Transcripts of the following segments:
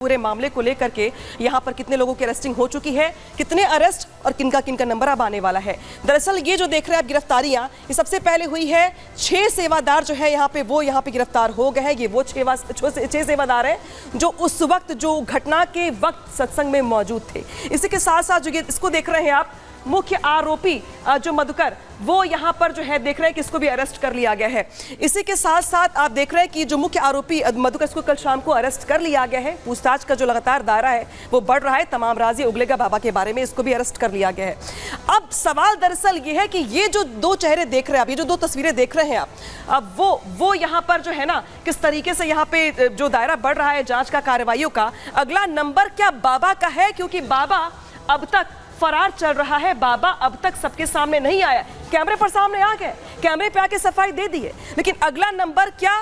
पूरे मामले को लेकर के यहाँ पर कितने लोगों की अरेस्टिंग हो चुकी है, कितने अरेस्ट और किनका किनका नंबर अब आने वाला है। दरअसल ये जो देख रहे हैं आप गिरफ्तारियां, ये सबसे पहले हुई है 6 सेवादार जो है यहाँ पे गिरफ्तार हो गए हैं। ये वो 6 सेवादार हैं जो उस वक्त जो घटना के वक्त सत्संग में मौजूद थे। इसी के साथ साथ जो इसको देख रहे हैं आप, मुख्य आरोपी जो मधुकर, वो यहाँ पर जो है देख रहे हैं कि इसको भी अरेस्ट कर लिया गया है। इसी के साथ साथ आप देख रहे हैं कि जो मुख्य आरोपी मधुकर, इसको कल शाम को अरेस्ट कर लिया गया है। पूछताछ का जो लगातार दायरा है वो बढ़ रहा है। तमाम राज़ी उगलेगा बाबा के बारे में, इसको भी अरेस्ट कर लिया गया है। अब सवाल दरअसल ये है कि ये जो दो चेहरे देख रहे हैं आप, ये जो दो तस्वीरें देख रहे हैं आप, अब वो यहाँ पर जो है ना, किस तरीके से यहाँ पे जो दायरा बढ़ रहा है जाँच का, कार्रवाइयों का, अगला नंबर क्या बाबा का है? क्योंकि बाबा अब तक फरार चल रहा है। बाबा अब तक सबके सामने नहीं आया, कैमरे पर सामने आ गए, कैमरे पे आके सफाई दे दी है, लेकिन अगला नंबर क्या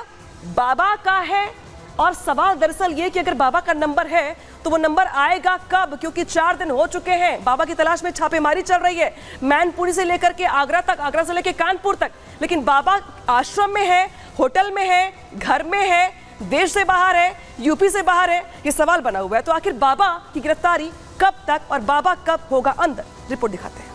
बाबा का है? और सवाल दरअसल ये कि अगर बाबा का नंबर है तो वो नंबर आएगा कब? क्योंकि 4 दिन हो चुके हैं, बाबा की तलाश में छापेमारी चल रही है, मैनपुरी से लेकर के आगरा तक, आगरा से लेकर कानपुर तक, लेकिन बाबा आश्रम में है, होटल में है, घर में है, देश से बाहर है, यूपी से बाहर है। ये सवाल बना हुआ है। तो आखिर बाबा की गिरफ्तारी कब तक और बाबा कब होगा अंदर? रिपोर्ट दिखाते हैं।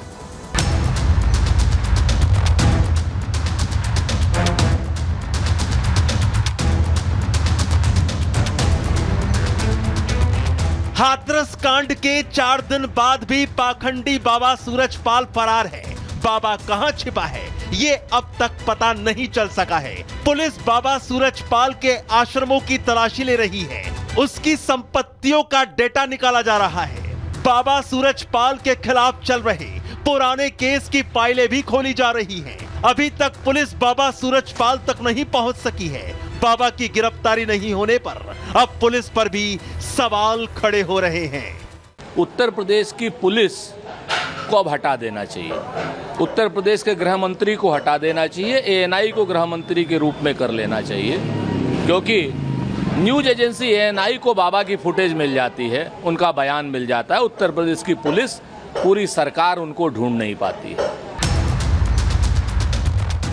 हाथरस कांड के 4 दिन बाद भी पाखंडी बाबा सूरजपाल फरार है। बाबा कहां छिपा है ये अब तक पता नहीं चल सका है। पुलिस बाबा सूरजपाल के आश्रमों की तलाशी ले रही है, उसकी संपत्तियों का डेटा निकाला जा रहा है। बाबा सूरजपाल के खिलाफ चल रहे पुराने केस की फाइलें भी खोली जा रही हैं। अभी तक पुलिस बाबा सूरजपाल तक नहीं पहुंच सकी है। बाबा की गिरफ्तारी नहीं होने पर अब पुलिस पर भी सवाल खड़े हो रहे हैं। उत्तर प्रदेश की पुलिस को अब हटा देना चाहिए, उत्तर प्रदेश के गृह मंत्री को हटा देना चाहिए, एएनआई को गृह मंत्री के रूप में कर लेना चाहिए, क्योंकि न्यूज एजेंसी एएनआई को बाबा की फुटेज मिल जाती है, उनका बयान मिल जाता है। उत्तर प्रदेश की पुलिस, पूरी सरकार उनको ढूंढ नहीं पाती है।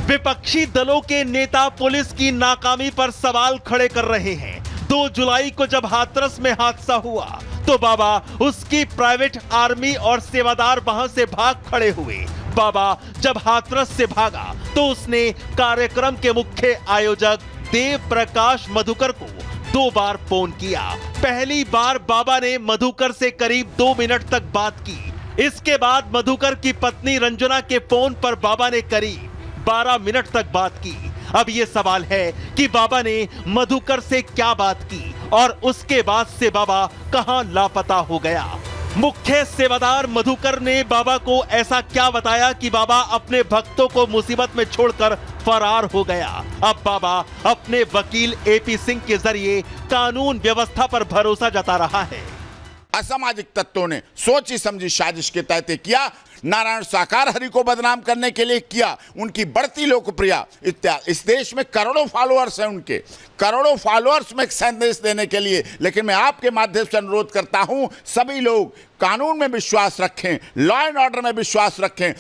विपक्षी दलों के नेता पुलिस की नाकामी पर सवाल खड़े कर रहे हैं। 2 जुलाई को जब हाथरस में हादसा हुआ तो बाबा, उसकी प्राइवेट आर्मी और सेवादार वहां से भाग खड़े हुए। बाबा जब हाथरस से भागा तो उसने कार्यक्रम के मुख्य आयोजक देव प्रकाश मधुकर को 2 बार फोन किया। पहली बार बाबा ने मधुकर से करीब 2 मिनट तक बात की। इसके बाद मधुकर की पत्नी रंजना के फोन पर बाबा ने करीब 12 मिनट तक बात की। अब यह सवाल है कि बाबा ने मधुकर से क्या बात की और उसके बाद से बाबा कहां लापता हो गया। मुख्य सेवादार मधुकर ने बाबा को ऐसा क्या बताया कि बाबा अपने भक्तों को मुसीबत में छोड़कर फरार हो गया। अब बाबा अपने वकील एपी सिंह के जरिए कानून व्यवस्था पर भरोसा जता रहा है। असामाजिक तत्वों ने सोची समझी साजिश के तहत किया, नारायण साकार हरि को बदनाम करने के लिए किया। उनकी बढ़ती लोकप्रियता, इस देश में करोड़ों फॉलोअर्स हैं, उनके करोड़ों फॉलोअर्स में एक संदेश देने के लिए। लेकिन मैं आपके माध्यम से अनुरोध करता हूं, सभी लोग कानून में विश्वास रखें, लॉ एंड ऑर्डर में विश्वास रखें।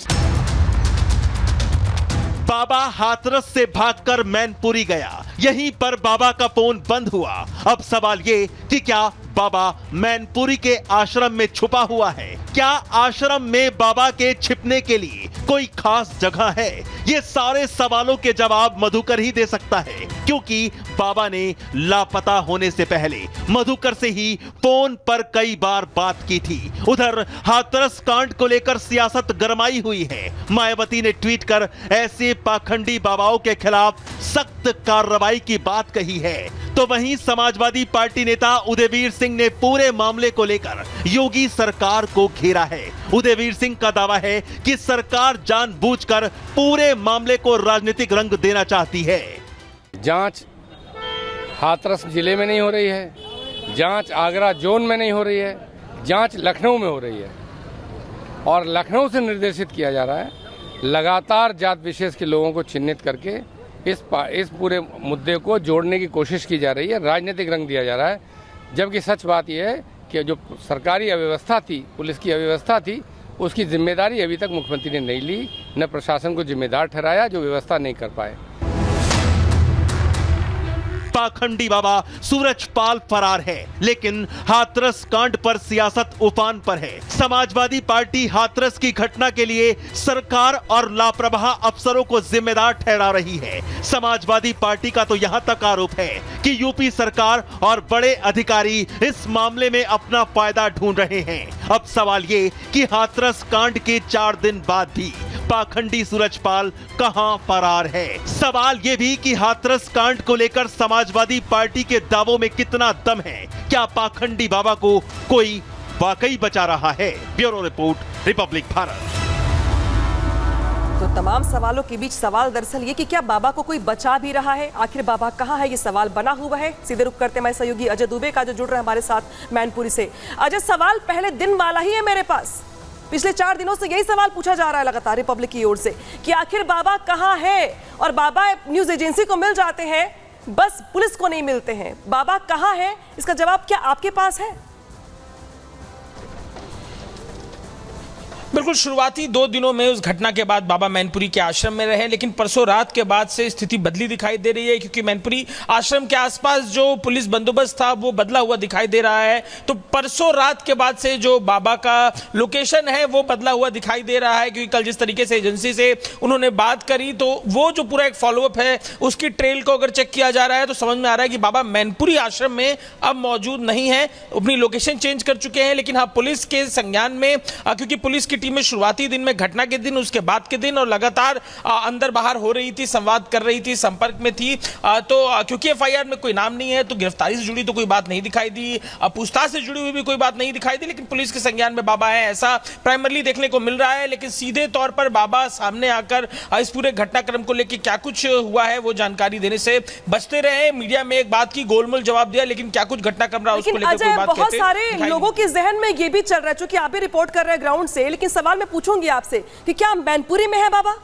बाबा हाथरस से भागकर मैनपुरी गया, यहीं पर बाबा का फोन बंद हुआ। अब सवाल ये कि क्या बाबा मैनपुरी के आश्रम में छुपा हुआ है? क्या आश्रम में बाबा के छिपने के लिए कोई खास जगह है? ये सारे सवालों के जवाब मधुकर ही दे सकता है, क्योंकि बाबा ने लापता होने से पहले मधुकर से ही फोन पर कई बार बात की थी। उधर हाथरस कांड को लेकर सियासत गरमाई हुई है। मायावती ने ट्वीट कर ऐसे पाखंडी बाबाओं के खिलाफ सख्त कार्रवाई की बात कही है, तो वहीं समाजवादी पार्टी नेता उदयवीर सिंह ने पूरे मामले को लेकर योगी सरकार को घेरा है। उदयवीर सिंह का दावा है कि सरकार जानबूझकर पूरे मामले को राजनीतिक रंग देना चाहती है। जांच हाथरस जिले में नहीं हो रही है, जांच आगरा जोन में नहीं हो रही है, जांच लखनऊ में हो रही है और लखनऊ से निर्देशित किया जा रहा है। लगातार जात विशेष के लोगों को चिन्हित करके इस पूरे मुद्दे को जोड़ने की कोशिश की जा रही है, राजनीतिक रंग दिया जा रहा है। जबकि सच बात यह है कि जो सरकारी अव्यवस्था थी, पुलिस की अव्यवस्था थी, उसकी जिम्मेदारी अभी तक मुख्यमंत्री ने नहीं ली, न प्रशासन को जिम्मेदार ठहराया जो व्यवस्था नहीं कर पाए। पाखंडी बाबा सूरजपाल फरार है, लेकिन हाथरस कांड पर सियासत उफान पर है। समाजवादी पार्टी हाथरस की घटना के लिए सरकार और लापरवाह अफसरों को जिम्मेदार ठहरा रही है। समाजवादी पार्टी का तो यहां तक आरोप है कि यूपी सरकार और बड़े अधिकारी इस मामले में अपना फायदा ढूंढ रहे हैं। अब सवाल ये कि हाथरस कांड के 4 दिन बाद भी पाखंडी सूरजपाल कहां फरार है। सवाल यह भी कि हाथरस कांड को लेकर समाजवादी पार्टी के दावों में कितना दम है। क्या पाखंडी बाबा को कोई वाकई बचा रहा है? Bureau report, Republic Bharat. तो तमाम सवालों के बीच सवाल दरअसल ये कि क्या बाबा को कोई बचा भी रहा है? आखिर बाबा कहां है, ये सवाल बना हुआ है। सीधे रुख करते हमारे सहयोगी अजय दुबे का, जो जुड़ रहे हैं हमारे साथ मैनपुरी से। अजय, सवाल पहले दिन वाला ही है मेरे पास। पिछले 4 दिनों से यही सवाल पूछा जा रहा है लगातार रिपब्लिक की ओर से कि आखिर बाबा कहां है। और बाबा न्यूज एजेंसी को मिल जाते हैं, बस पुलिस को नहीं मिलते हैं। बाबा कहां है, इसका जवाब क्या आपके पास है? बिल्कुल, शुरुआती 2 दिनों में उस घटना के बाद बाबा मैनपुरी के आश्रम में रहे, लेकिन परसों रात के बाद से स्थिति बदली दिखाई दे रही है, क्योंकि मैनपुरी आश्रम के आसपास जो पुलिस बंदोबस्त था वो बदला हुआ दिखाई दे रहा है। तो परसों रात के बाद से जो बाबा का लोकेशन है वो बदला हुआ दिखाई दे रहा है, क्योंकि कल जिस तरीके से एजेंसी से उन्होंने बात करी तो वो जो पूरा एक फॉलोअप है उसकी ट्रेल को अगर चेक किया जा रहा है तो समझ में आ रहा है कि बाबा मैनपुरी आश्रम में अब मौजूद नहीं है, अपनी लोकेशन चेंज कर चुके हैं। लेकिन हाँ, पुलिस के संज्ञान में, क्योंकि पुलिस की टीमें शुरुआती दिन में, घटना के दिन, उसके बाद के दिन और लगातार अंदर बाहर हो रही थी, संवाद कर रही थी, संपर्क में थी। तो क्योंकि एफआईआर में कोई नाम नहीं है तो गिरफ्तारी से जुड़ी तो कोई बात नहीं दिखाई दी, पूछताछ से जुड़ी हुई भी कोई बात नहीं दिखाई दी, लेकिन पुलिस के संज्ञान में बाबा है ऐसा प्राइमरली देखने को मिल रहा है। लेकिन सीधे तौर पर बाबा सामने आकर इस पूरे घटनाक्रम को लेकर क्या कुछ हुआ है वो जानकारी देने से बचते रहे। मीडिया में एक बात की गोलमोल जवाब दिया, लेकिन क्या कुछ घटनाक्रम रहा उसको लेकर कोई बात बहुत सारे लोगों के जहन में ये भी चल रहा है, चूंकि आप भी रिपोर्ट कर रहे हैं ग्राउंड से, लेकिन सवाल मैं पूछूंगी आपसे कि क्या मैनपुरी में है बाबा?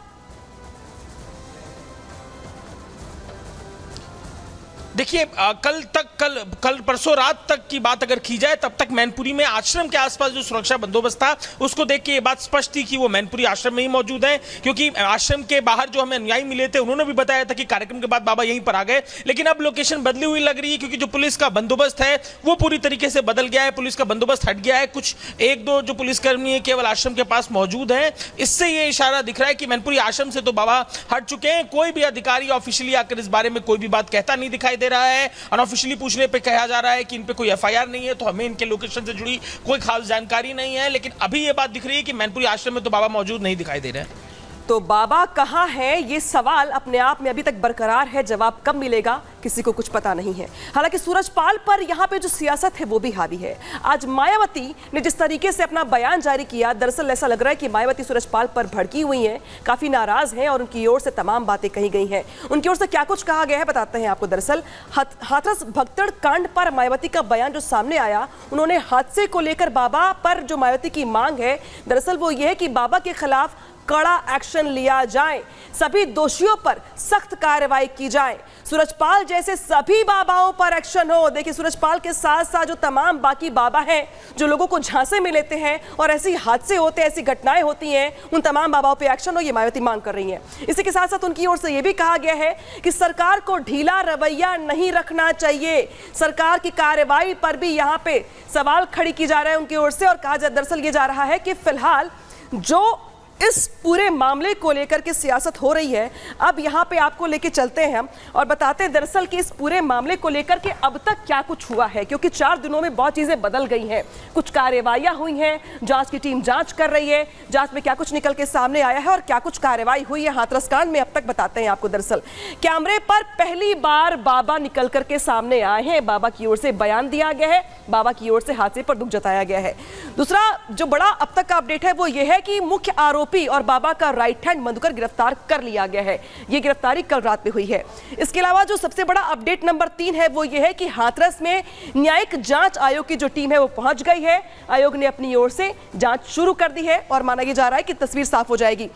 देखिए, कल परसों रात तक की बात अगर की जाए तब तक मैनपुरी में आश्रम के आसपास जो सुरक्षा बंदोबस्त था उसको देख के ये बात स्पष्ट थी कि वो मैनपुरी आश्रम में ही मौजूद है, क्योंकि आश्रम के बाहर जो हमें अनुयायी मिले थे उन्होंने भी बताया था कि कार्यक्रम के बाद बाबा यहीं पर आ गए। लेकिन अब लोकेशन बदली हुई लग रही है, क्योंकि जो पुलिस का बंदोबस्त है वो पूरी तरीके से बदल गया है, पुलिस का बंदोबस्त हट गया है। कुछ 1-2 जो पुलिसकर्मी है केवल आश्रम के पास मौजूद है। इससे ये इशारा दिख रहा है कि मैनपुरी आश्रम से तो बाबा हट चुके हैं। कोई भी अधिकारी ऑफिशियली आकर इस बारे में कोई भी बात कहता नहीं दिखाई दे रहा है। अनऑफिशियली पूछने पे कहा जा रहा है कि इन पे कोई एफआईआर नहीं है, तो हमें इनके लोकेशन से जुड़ी कोई खास जानकारी नहीं है। लेकिन अभी ये बात दिख रही है कि मैनपुरी आश्रम में तो बाबा मौजूद नहीं दिखाई दे रहे हैं। तो बाबा कहां है, ये सवाल अपने आप में अभी तक बरकरार है। जवाब कब मिलेगा किसी को कुछ पता नहीं है। हालांकि सूरजपाल पर यहां पे जो सियासत है वो भी हावी है। आज मायावती ने जिस तरीके से अपना बयान जारी किया, दरअसल ऐसा लग रहा है कि मायावती सूरजपाल पर भड़की हुई हैं, काफी नाराज हैं और उनकी ओर से तमाम बातें कही गई हैं। उनकी ओर से क्या कुछ कहा गया है बताते हैं आपको। दरअसल हाथरस भगदड़ कांड पर मायावती का बयान जो सामने आया, उन्होंने हादसे को लेकर बाबा पर जो मायावती की मांग है दरअसल वो ये है कि बाबा के खिलाफ कड़ा एक्शन लिया जाए, सभी दोषियों पर सख्त कार्रवाई की जाए, सूरजपाल जैसे सभी बाबाओं पर एक्शन हो। देखिए, सूरजपाल के साथ साथ जो तमाम बाकी बाबा हैं जो लोगों को झांसे में लेते हैं और ऐसी हादसे होते हैं, ऐसी घटनाएं होती हैं, उन तमाम बाबाओं पे एक्शन हो, ये मायावती मांग कर रही हैं। इसी के साथ साथ उनकी ओर से ये भी कहा गया है कि सरकार को ढीला रवैया नहीं रखना चाहिए। सरकार की कार्रवाई पर भी यहाँ पे सवाल खड़ी की जा रहा है उनकी ओर से, और कहा दरअसल ये जा रहा है कि फिलहाल जो इस पूरे मामले को लेकर के सियासत हो रही है, अब यहाँ पे आपको लेके चलते हैं हम और बताते हैं दरअसल कि इस पूरे मामले को लेकर के अब तक क्या कुछ हुआ है, क्योंकि 4 दिनों में बहुत चीजें बदल गई हैं। कुछ कार्यवाहियां हुई हैं, जांच की टीम जांच कर रही है, जांच में क्या कुछ निकल के सामने आया है और क्या कुछ कार्रवाई हुई है हाथरस कांड में, अब तक बताते हैं आपको। दरअसल कैमरे पर पहली बार बाबा निकल करके सामने आए हैं, बाबा की ओर से बयान दिया गया है, बाबा की ओर से हादसे पर दुख जताया गया है। दूसरा जो बड़ा अब तक का अपडेट है वो ये है कि मुख्य आरोपी और बाबा का राइट हैंड मधुकर गिरफ्तार कर लिया गया है। यह गिरफ्तारी कल रात में हुई है। इसके अलावा जो सबसे बड़ा अपडेट नंबर 3 है वो यह है कि हाथरस में न्यायिक जांच आयोग की जो टीम है वो पहुंच गई है। आयोग ने अपनी ओर से जांच शुरू कर दी है और माना जा रहा है कि तस्वीर साफ हो जाएगी।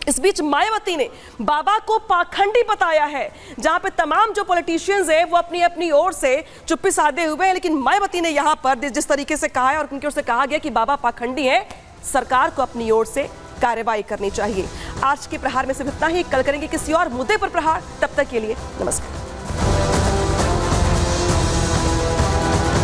इस बीच मायावती ने बाबा को पाखंडी बताया है, जहां पे तमाम जो पॉलिटिशियंस हैं वो अपनी अपनी ओर से चुप्पी साधे हुए हैं, लेकिन मायावती ने यहां पर जिस तरीके से कहा है और उनकी ओर से कहा गया कि बाबा पाखंडी है, सरकार को अपनी ओर से कार्रवाई करनी चाहिए। आज के प्रहार में सिर्फ इतना ही, कल करेंगे किसी और मुद्दे पर प्रहार। तब तक के लिए नमस्कार।